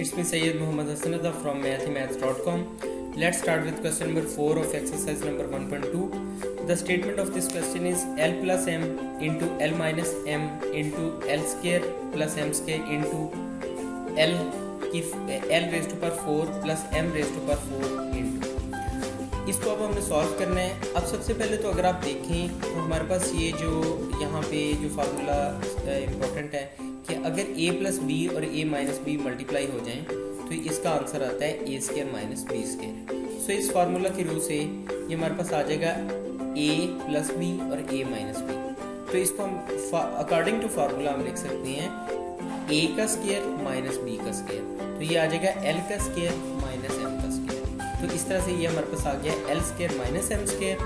It's me Sayyid Muhammad Hassanada from mathemaths.com. Let's start with question number 4 of exercise number 1.2. The statement of this question is L plus m into L minus m into L square plus m square into L raised to power 4 plus m raised to power 4 into. इसको अब हमने solve करना है। अब सबसे पहले तो अगर आप देखें तो हमारे पास ये जो यहाँ पे जो फार्मूला इम्पोर्टेंट है कि अगर a प्लस बी और a माइनस बी मल्टीप्लाई हो जाएं तो इसका आंसर आता है a square minus B square. So इस फार्मूला के रूप से ये हमारे पास आ जाएगा a प्लस बी और a माइनस बी। तो इसको हम अकॉर्डिंग टू फार्मूला हम लिख सकते हैं a का स्क्वायर माइनस b का स्क्वायर। तो ये आ जाएगा l का स्क्वायर माइनस m का स्क्वायर। तो इस तरह से ये हमारे पास आ गया L square minus M square,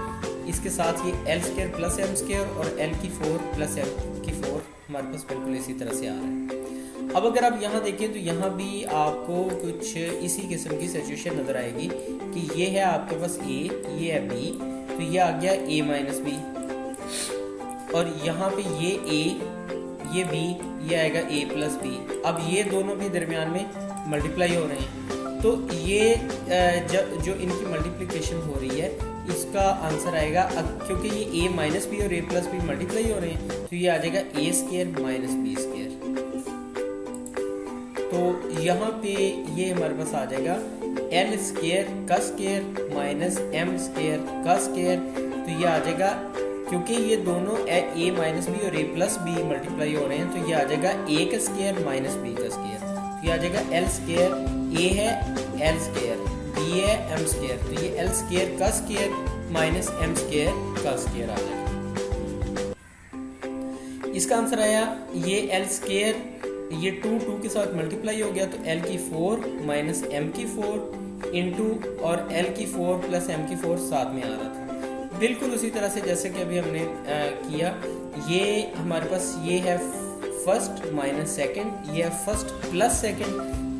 इसके साथ ये L square plus M square और एल की 4 प्लस एम की 4 हमारे पास बिल्कुल इसी तरह से आ रहा है। अब अगर आप यहाँ देखें तो यहाँ भी आपको कुछ इसी किस्म की सिचुएशन नज़र आएगी कि ये है आपके पास ए, ये है बी, तो ये आ गया ए माइनस बी, और यहाँ पे ये ए, ये बी, ये आएगा ए प्लस बी। अब ये दोनों भी दरमियान में मल्टीप्लाई हो रहे हैं, तो ये जो इनकी मल्टीप्लिकेशन हो रही है इसका आंसर आएगा, क्योंकि ये a माइनस बी और a प्लस बी मल्टीप्लाई हो रहे हैं तो ये आ जाएगा a square minus B square. तो यहाँ पे ये हमारे पास आ जाएगा l स्क्वायर का स्क्वायर माइनस m स्क्वायर का स्क्वायर। तो ये आ जाएगा, क्योंकि ये दोनों a माइनस बी और a प्लस बी मल्टीप्लाई हो रहे हैं तो ये आ जाएगा a का स्क्वायर माइनस b का स्क्वायर। तो ये आ जाएगा l स्क्वायर, a है l स्क्वायर, b है m स्क्वायर, तो ये l स्क्वायर का स्क्वायर माइनस m स्क्वायर का स्क्वायर आ जाएगा। इसका आंसर आया ये l स्क्वायर, ये 2 के साथ मल्टीप्लाई हो गया तो l की 4 माइनस m की 4 इंटू और l की 4 प्लस m की 4 साथ में आ रहा था। बिल्कुल उसी तरह से जैसे कि अभी हमने किया, ये हमारे पास ये है फर्स्ट माइनस सेकेंड, ये है फर्स्ट प्लस सेकेंड,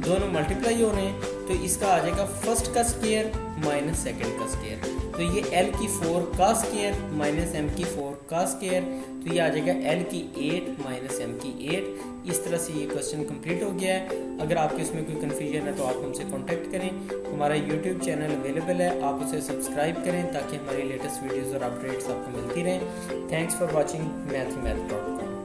दोनों मल्टीप्लाई हो रहे हैं तो इसका आ जाएगा फर्स्ट का स्क्वायर माइनस सेकेंड का स्क्वायर। तो ये l की 4 का स्क्वायर माइनस m की 4 का स्क्वायर, तो ये आ जाएगा l की 8 माइनस m की 8। इस तरह से ये क्वेश्चन कंप्लीट हो गया है। अगर आपके इसमें कोई कन्फ्यूजन है तो आप हमसे कांटेक्ट करें। हमारा यूट्यूब चैनल अवेलेबल है, आप उसे सब्सक्राइब करें ताकि हमारी लेटेस्ट वीडियोज़ और अपडेट्स आपको मिलती रहें। Thanks for watching mathemath.com।